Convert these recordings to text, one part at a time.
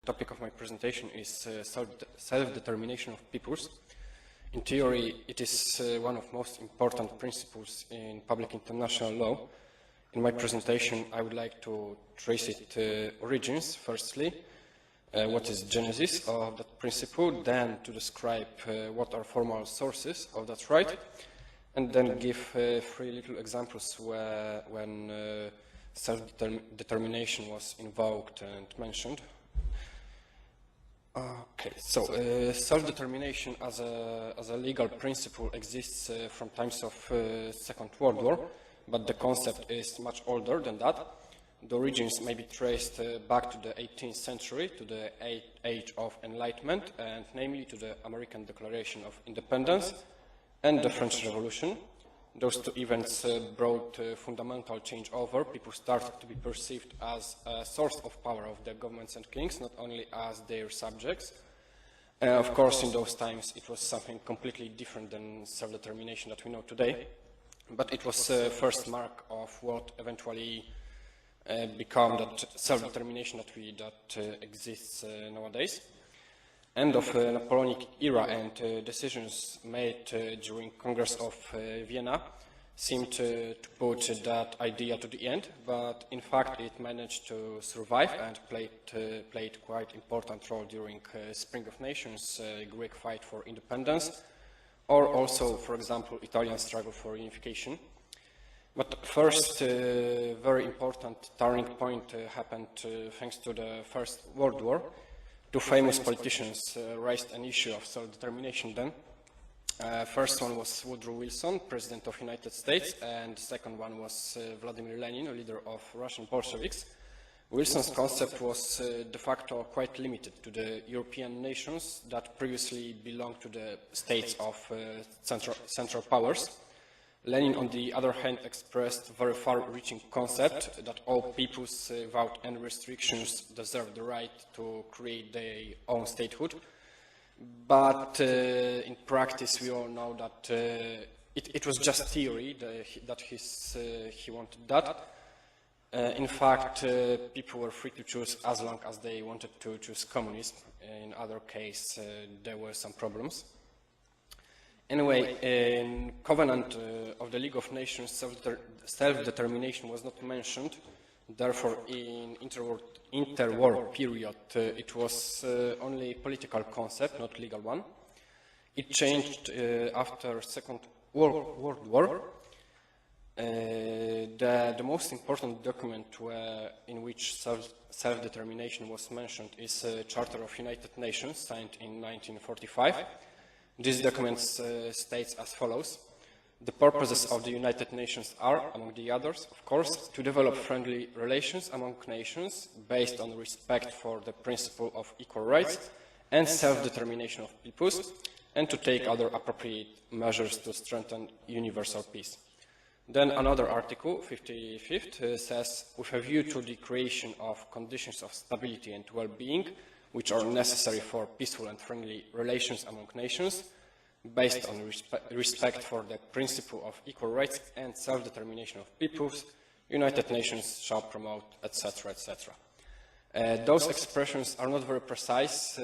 topic of my presentation is self-determination of peoples. In theory, it is one of the most important principles in public international law. In my presentation, I would like to trace its origins, firstly, what is the genesis of that principle, then to describe what are formal sources of that right, and then give 3 little examples when self-determination was invoked and mentioned. Okay, so self-determination as a legal principle exists from times of Second World War, but the concept is much older than that. The origins may be traced back to the 18th century, to the Age of Enlightenment, and namely to the American Declaration of Independence and the French Revolution. Those 2 events brought fundamental change over. People started to be perceived as a source of power of the governments and kings, not only as their subjects. Of course, in those times, it was something completely different than self-determination that we know today. But it was the first mark of what eventually became that self-determination that exists nowadays. End of Napoleonic era and decisions made during Congress of Vienna seemed to put that idea to the end, but in fact it managed to survive and played quite important role during Spring of Nations, Greek fight for independence, or also, for example, Italian struggle for unification. But first very important turning point happened thanks to the First World War. 2 famous politicians raised an issue of self-determination then. First one was Woodrow Wilson, President of the United States, and the second one was Vladimir Lenin, a leader of Russian Bolsheviks. Wilson's concept was de facto quite limited to the European nations that previously belonged to the states of central powers. Lenin, on the other hand, expressed a very far-reaching concept that all peoples, without any restrictions, deserve the right to create their own statehood. But in practice, we all know that it was just theory, that he wanted that. In fact, people were free to choose as long as they wanted to choose communism. In other cases, there were some problems. Anyway, in Covenant of the League of Nations, self-determination was not mentioned. Therefore, in interwar period, it was only a political concept, not legal one. It changed after Second World War. The most important document in which self-determination was mentioned is the Charter of United Nations, signed in 1945. This document states as follows: the purposes of the United Nations are, among the others, of course, to develop friendly relations among nations based on respect for the principle of equal rights and self-determination of peoples, and to take other appropriate measures to strengthen universal peace. Then another article, 55th, says, with a view to the creation of conditions of stability and well-being, which are necessary for peaceful and friendly relations among nations, based on respect for the principle of equal rights and self-determination of peoples, United Nations shall promote, etc., etc. Those expressions are not very precise,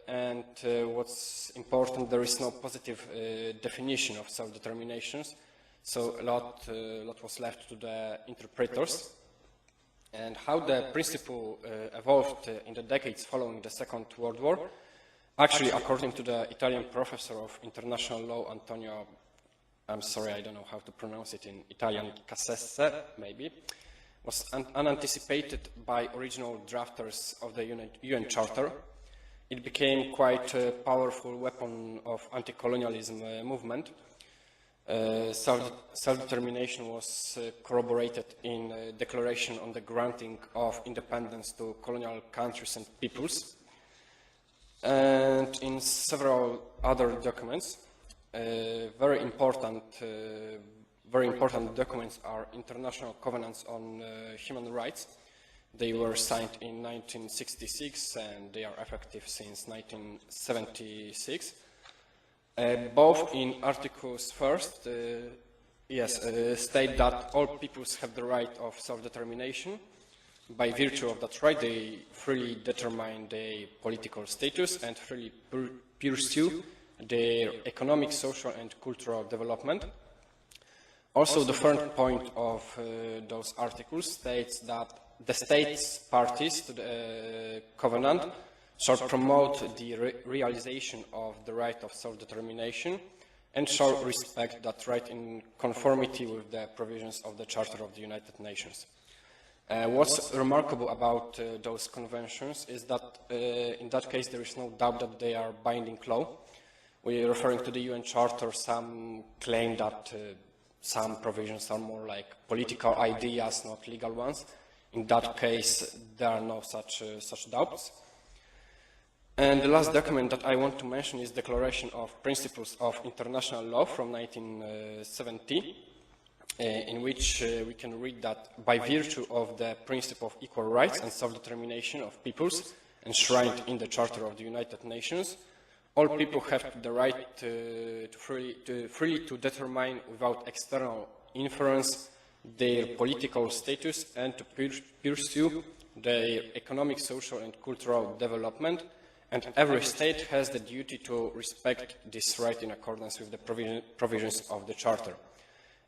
and what's important, there is no positive definition of self-determinations, so a lot was left to the interpreters. And how the principle evolved in the decades following the Second World War, actually, according to the Italian professor of international law, Antonio, I'm sorry, I don't know how to pronounce it in Italian, Cassese, maybe, was unanticipated by original drafters of the UN Charter. It became quite a powerful weapon of anti-colonialism movement. Self-determination was corroborated in a declaration on the granting of independence to colonial countries and peoples, and in several other documents. Very important documents are international covenants on human rights. They were signed in 1966 and they are effective since 1976. Both in articles first, state that all peoples have the right of self-determination, by virtue of that right, they freely determine their political status and freely pursue their economic, social and cultural development. Also, the third point of those articles states that the states parties to the covenant shall promote the realization of the right of self-determination and shall respect that right in conformity with the provisions of the Charter of the United Nations. What's remarkable about those conventions is that in that case there is no doubt that they are binding law. We are referring to the UN Charter. Some claim that some provisions are more like political ideas, not legal ones. In that case, there are no such doubts. And the last document that I want to mention is Declaration of Principles of International Law from 1970, in which we can read that by virtue of the principle of equal rights and self-determination of peoples enshrined in the Charter of the United Nations, all people have the right to freely to determine without external influence their political status and to pursue their economic, social and cultural development, and every state has the duty to respect this right in accordance with the provisions of the Charter.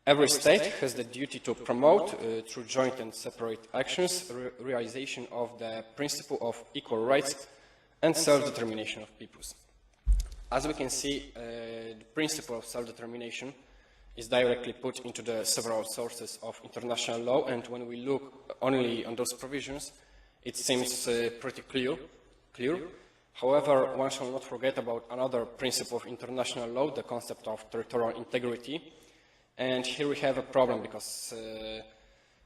Every state has the duty to promote, through joint and separate actions, realization of the principle of equal rights and self-determination of peoples. As we can see, the principle of self-determination is directly put into the several sources of international law, and when we look only on those provisions, it seems pretty clear. However, one shall not forget about another principle of international law, the concept of territorial integrity. And here we have a problem because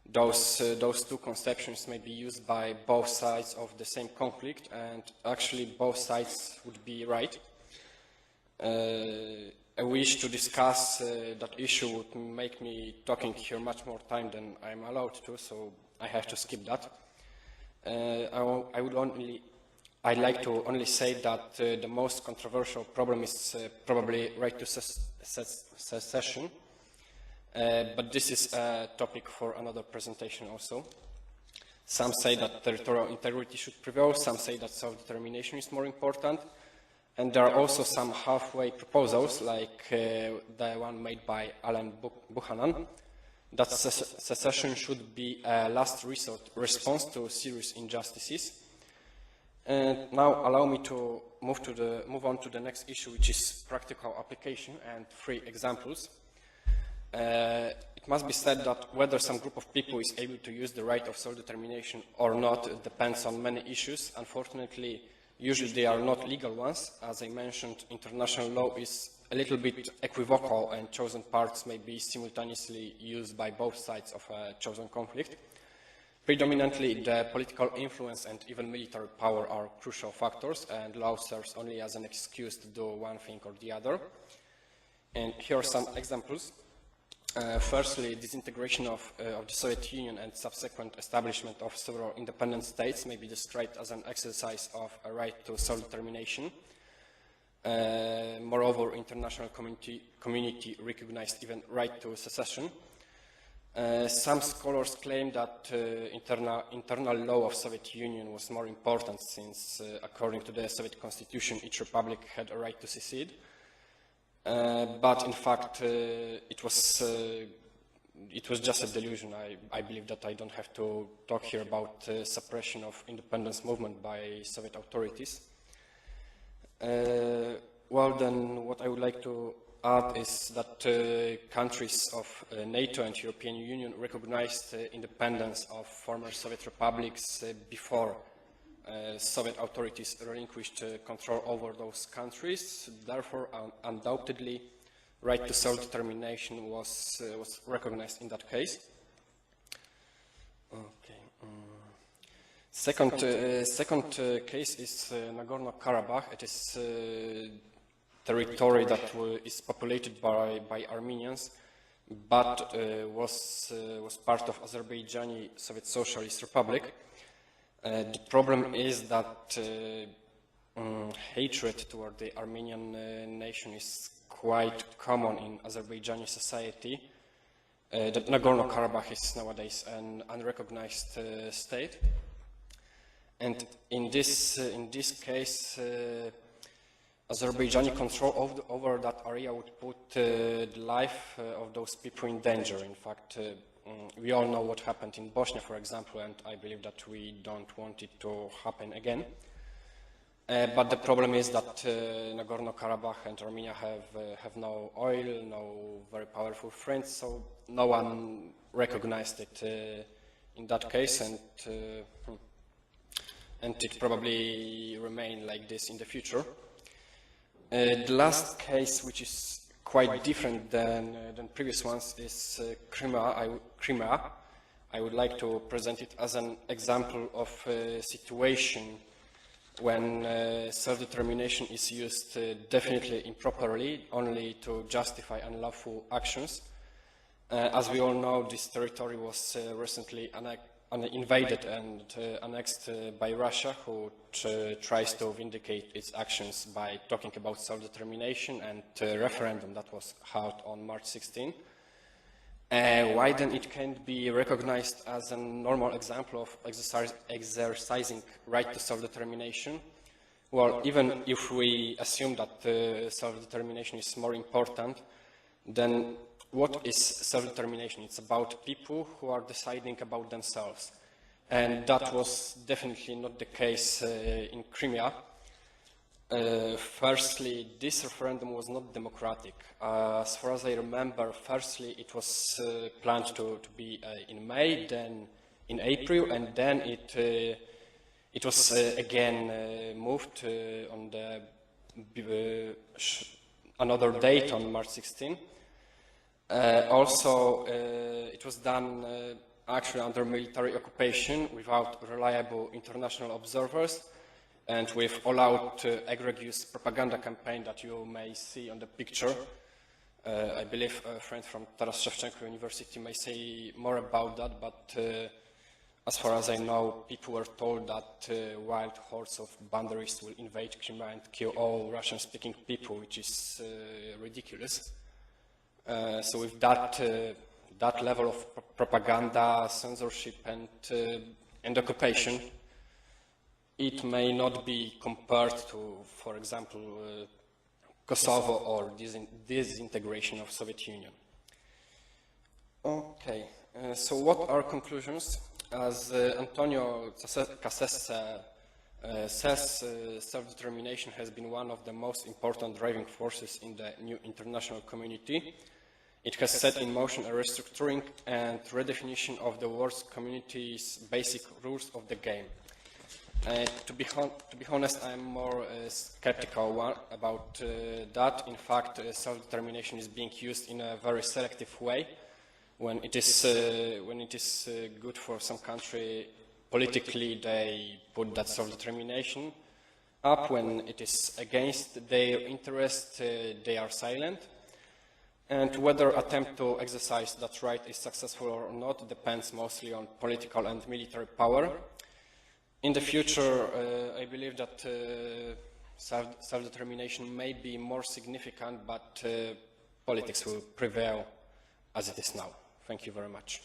those two conceptions may be used by both sides of the same conflict, and actually both sides would be right. A wish to discuss that issue would make me talking here much more time than I'm allowed to, so I have to skip that. I'd like to only say that the most controversial problem is probably right to secession, but this is a topic for another presentation also. Some say that territorial integrity should prevail, some say that self-determination is more important, and there are also some halfway proposals, like the one made by Alan Buchanan, that secession should be a last resort response to serious injustices. And now allow me to move on to the next issue, which is practical application and 3 examples. It must be said that whether some group of people is able to use the right of self-determination or not depends on many issues. Unfortunately, usually they are not legal ones. As I mentioned, international law is a little bit equivocal, and chosen parts may be simultaneously used by both sides of a chosen conflict. Predominantly, the political influence and even military power are crucial factors, and law serves only as an excuse to do one thing or the other. And here are some examples. Firstly, disintegration of the Soviet Union and subsequent establishment of several independent states may be described as an exercise of a right to self-determination. Moreover, international community recognized even right to secession. Some scholars claim that internal law of Soviet Union was more important since, according to the Soviet constitution, each republic had a right to secede. But in fact, it was just a delusion. I believe that I don't have to talk here about suppression of independence movement by Soviet authorities. Well, then, what I would like to add is that countries of NATO and European Union recognized independence of former Soviet republics before Soviet authorities relinquished control over those countries. Therefore, undoubtedly, right to self-determination was recognized in that case. Okay. Second case is NagornoKarabakh. It is territory that is populated by Armenians, but was part of Azerbaijani Soviet Socialist Republic. The problem is that hatred toward the Armenian nation is quite common in Azerbaijani society, that Nagorno-Karabakh is nowadays an unrecognized state. And in this case, Azerbaijani control over that area would put the life of those people in danger. In fact, we all know what happened in Bosnia, for example, and I believe that we don't want it to happen again. But the problem is that Nagorno-Karabakh and Armenia have no oil, no very powerful friends, so no one recognized it in that case, and it probably remain like this in the future. The last case, which is quite different than previous ones, is Crimea. I would like to present it as an example of a situation when self-determination is used definitely improperly, only to justify unlawful actions. As we all know, this territory was recently invaded and annexed by Russia, who tries to vindicate its actions by talking about self-determination and referendum that was held on March 16. Why then it can't be recognized as a normal example of exercising right to self-determination? Well, even if we assume that self-determination is more important, then what is self-determination? It's about people who are deciding about themselves. And that was definitely not the case in Crimea. Firstly, this referendum was not democratic. As far as I remember, firstly, it was planned to be in May, then in April, and then it was again moved on another date on March 16. Also, it was done actually under military occupation without reliable international observers, and with all-out egregious propaganda campaign that you may see on the picture. I believe a friend from Taras Shevchenko University may say more about that, but as far as I know, people were told that wild hordes of banderists will invade Crimea and kill all Russian-speaking people, which is ridiculous. So with that level of propaganda, censorship, and occupation, it may not be compared to, for example, Kosovo or disintegration of Soviet Union. Okay, so what are conclusions? As Antonio Cassese says, self-determination has been one of the most important driving forces in the new international community. It has set in motion a restructuring and redefinition of the world community's basic rules of the game. To be honest, I am more skeptical about that. In fact, self-determination is being used in a very selective way. When it is good for some country politically, they put that self-determination up. When it is against their interest, they are silent. And whether attempt to exercise that right is successful or not depends mostly on political and military power. In the future, I believe that self-determination may be more significant, but politics will prevail as it is now. Thank you very much.